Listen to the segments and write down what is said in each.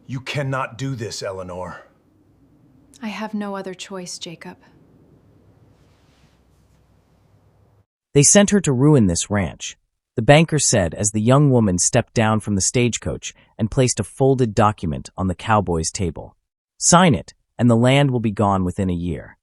You cannot do this, Eleanor. I have no other choice, Jacob. They sent her to ruin this ranch, the banker said as the young woman stepped down from the stagecoach and placed a folded document on the cowboy's table. Sign it, and the land will be gone within a year.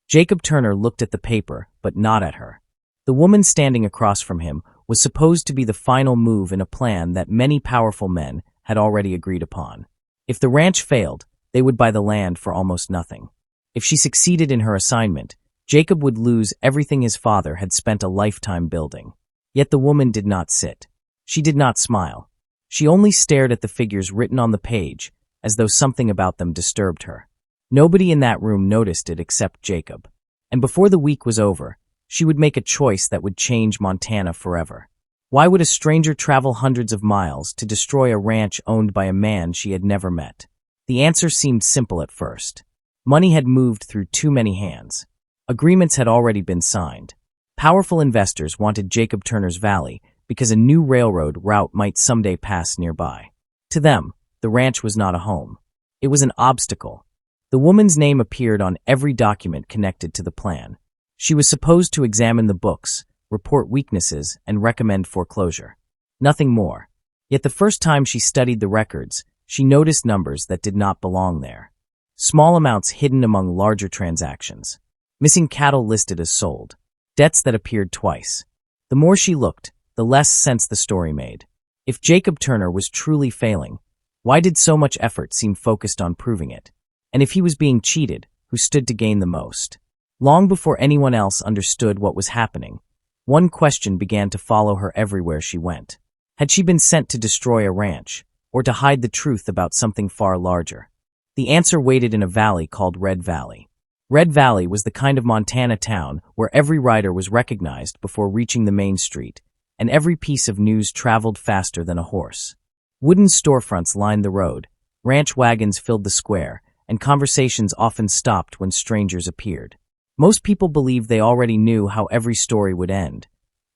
Jacob Turner looked at the paper, but not at her. The woman standing across from him was supposed to be the final move in a plan that many powerful men had already agreed upon. If the ranch failed, they would buy the land for almost nothing. If she succeeded in her assignment, Jacob would lose everything his father had spent a lifetime building. Yet the woman did not sit. She did not smile. She only stared at the figures written on the page, as though something about them disturbed her. Nobody in that room noticed it except Jacob. And before the week was over, she would make a choice that would change Montana forever. Why would a stranger travel hundreds of miles to destroy a ranch owned by a man she had never met? The answer seemed simple at first. Money had moved through too many hands. Agreements had already been signed. Powerful investors wanted Jacob Turner's Valley because a new railroad route might someday pass nearby. To them, the ranch was not a home. It was an obstacle. The woman's name appeared on every document connected to the plan. She was supposed to examine the books, report weaknesses, and recommend foreclosure. Nothing more. Yet the first time she studied the records, she noticed numbers that did not belong there. Small amounts hidden among larger transactions. Missing cattle listed as sold. Debts that appeared twice. The more she looked, the less sense the story made. If Jacob Turner was truly failing, why did so much effort seem focused on proving it? And if he was being cheated, who stood to gain the most? Long before anyone else understood what was happening, one question began to follow her everywhere she went. Had she been sent to destroy a ranch, or to hide the truth about something far larger? The answer waited in a valley called Red Valley. Red Valley was the kind of Montana town where every rider was recognized before reaching the main street, and every piece of news traveled faster than a horse. Wooden storefronts lined the road, ranch wagons filled the square, and conversations often stopped when strangers appeared. Most people believed they already knew how every story would end.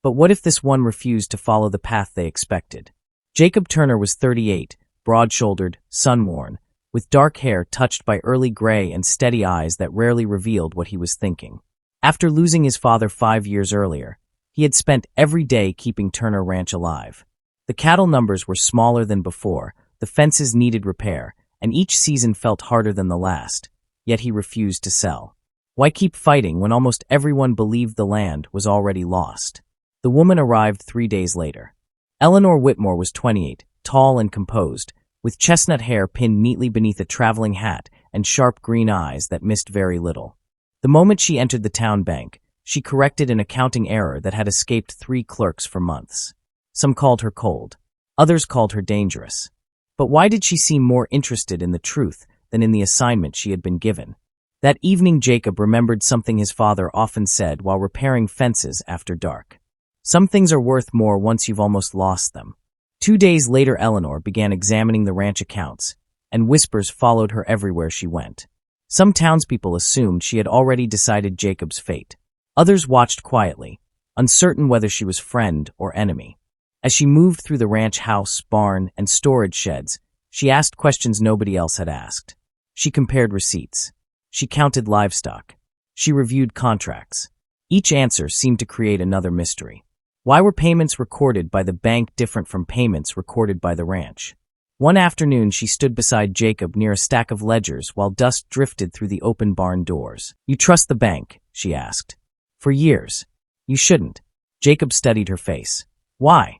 But what if this one refused to follow the path they expected? Jacob Turner was 38, broad-shouldered, sun-worn, with dark hair touched by early gray and steady eyes that rarely revealed what he was thinking. After losing his father 5 years earlier, he had spent every day keeping Turner Ranch alive. The cattle numbers were smaller than before, the fences needed repair, and each season felt harder than the last, yet he refused to sell. Why keep fighting when almost everyone believed the land was already lost? The woman arrived 3 days later. Eleanor Whitmore was 28, tall and composed, with chestnut hair pinned neatly beneath a traveling hat and sharp green eyes that missed very little. The moment she entered the town bank, she corrected an accounting error that had escaped 3 clerks for months. Some called her cold. Others called her dangerous. But why did she seem more interested in the truth than in the assignment she had been given? That evening Jacob remembered something his father often said while repairing fences after dark. Some things are worth more once you've almost lost them. 2 days later Eleanor began examining the ranch accounts, and whispers followed her everywhere she went. Some townspeople assumed she had already decided Jacob's fate. Others watched quietly, uncertain whether she was friend or enemy. As she moved through the ranch house, barn, and storage sheds, she asked questions nobody else had asked. She compared receipts. She counted livestock. She reviewed contracts. Each answer seemed to create another mystery. Why were payments recorded by the bank different from payments recorded by the ranch? One afternoon she stood beside Jacob near a stack of ledgers while dust drifted through the open barn doors. "You trust the bank?" she asked. "For years." "You shouldn't." Jacob studied her face. "Why?"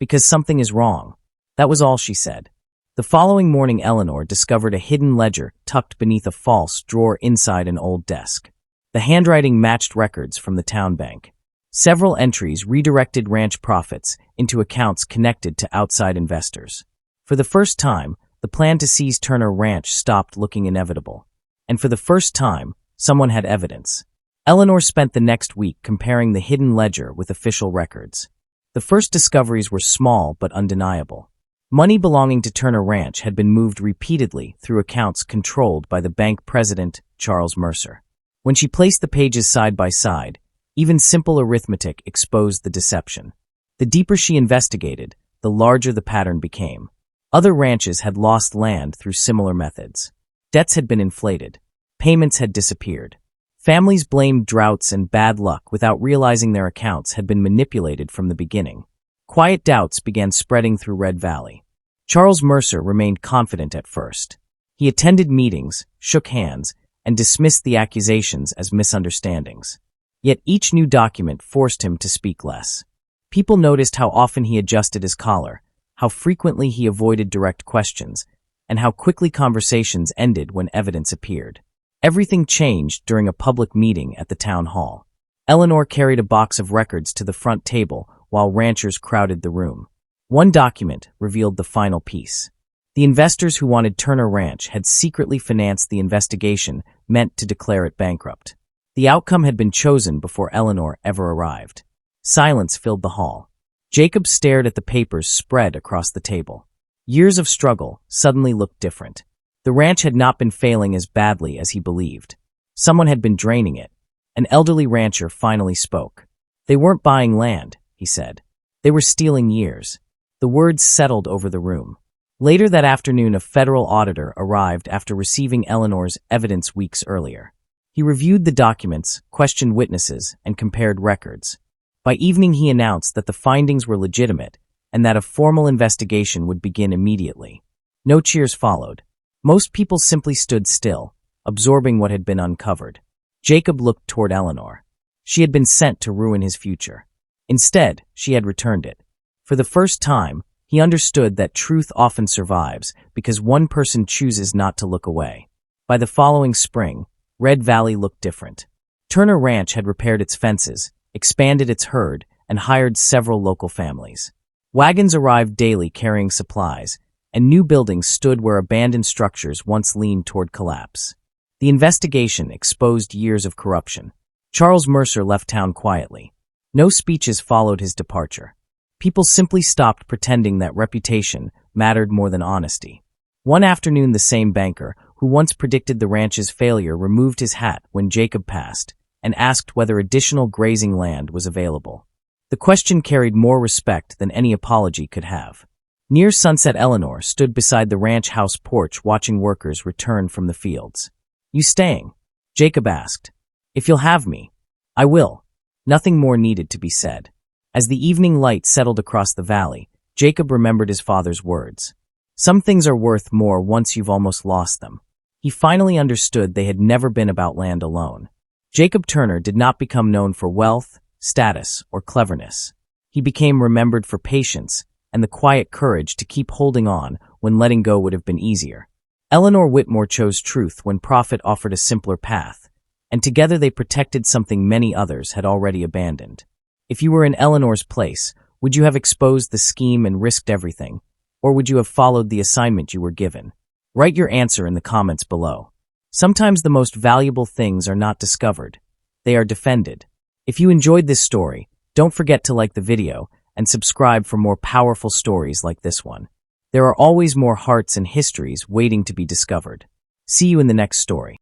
"Because something is wrong." That was all she said. The following morning Eleanor discovered a hidden ledger tucked beneath a false drawer inside an old desk. The handwriting matched records from the town bank. Several entries redirected ranch profits into accounts connected to outside investors. For the first time, the plan to seize Turner Ranch stopped looking inevitable. And for the first time, someone had evidence. Eleanor spent the next week comparing the hidden ledger with official records. The first discoveries were small but undeniable. Money belonging to Turner Ranch had been moved repeatedly through accounts controlled by the bank president, Charles Mercer. When she placed the pages side by side, even simple arithmetic exposed the deception. The deeper she investigated, the larger the pattern became. Other ranches had lost land through similar methods. Debts had been inflated. Payments had disappeared. Families blamed droughts and bad luck without realizing their accounts had been manipulated from the beginning. Quiet doubts began spreading through Red Valley. Charles Mercer remained confident at first. He attended meetings, shook hands, and dismissed the accusations as misunderstandings. Yet each new document forced him to speak less. People noticed how often he adjusted his collar, how frequently he avoided direct questions, and how quickly conversations ended when evidence appeared. Everything changed during a public meeting at the town hall. Eleanor carried a box of records to the front table while ranchers crowded the room. One document revealed the final piece. The investors who wanted Turner Ranch had secretly financed the investigation meant to declare it bankrupt. The outcome had been chosen before Eleanor ever arrived. Silence filled the hall. Jacob stared at the papers spread across the table. Years of struggle suddenly looked different. The ranch had not been failing as badly as he believed. Someone had been draining it. An elderly rancher finally spoke. They weren't buying land, he said. They were stealing years. The words settled over the room. Later that afternoon, a federal auditor arrived after receiving Eleanor's evidence weeks earlier. He reviewed the documents, questioned witnesses, and compared records. By evening, he announced that the findings were legitimate and that a formal investigation would begin immediately. No cheers followed. Most people simply stood still, absorbing what had been uncovered. Jacob looked toward Eleanor. She had been sent to ruin his future. Instead, she had returned it. For the first time, he understood that truth often survives because one person chooses not to look away. By the following spring, Red Valley looked different. Turner Ranch had repaired its fences, expanded its herd, and hired several local families. Wagons arrived daily carrying supplies, and new buildings stood where abandoned structures once leaned toward collapse. The investigation exposed years of corruption. Charles Mercer left town quietly. No speeches followed his departure. People simply stopped pretending that reputation mattered more than honesty. One afternoon, the same banker, who once predicted the ranch's failure, removed his hat when Jacob passed and asked whether additional grazing land was available. The question carried more respect than any apology could have. Near sunset, Eleanor stood beside the ranch house porch watching workers return from the fields. "You staying?" Jacob asked. "If you'll have me." "I will." Nothing more needed to be said. As the evening light settled across the valley, Jacob remembered his father's words. Some things are worth more once you've almost lost them. He finally understood they had never been about land alone. Jacob Turner did not become known for wealth, status, or cleverness. He became remembered for patience and the quiet courage to keep holding on when letting go would have been easier. Eleanor Whitmore chose truth when profit offered a simpler path, and together they protected something many others had already abandoned. If you were in Eleanor's place, would you have exposed the scheme and risked everything, or would you have followed the assignment you were given? Write your answer in the comments below. Sometimes the most valuable things are not discovered, they are defended. If you enjoyed this story, don't forget to like the video and subscribe for more powerful stories like this one. There are always more hearts and histories waiting to be discovered. See you in the next story.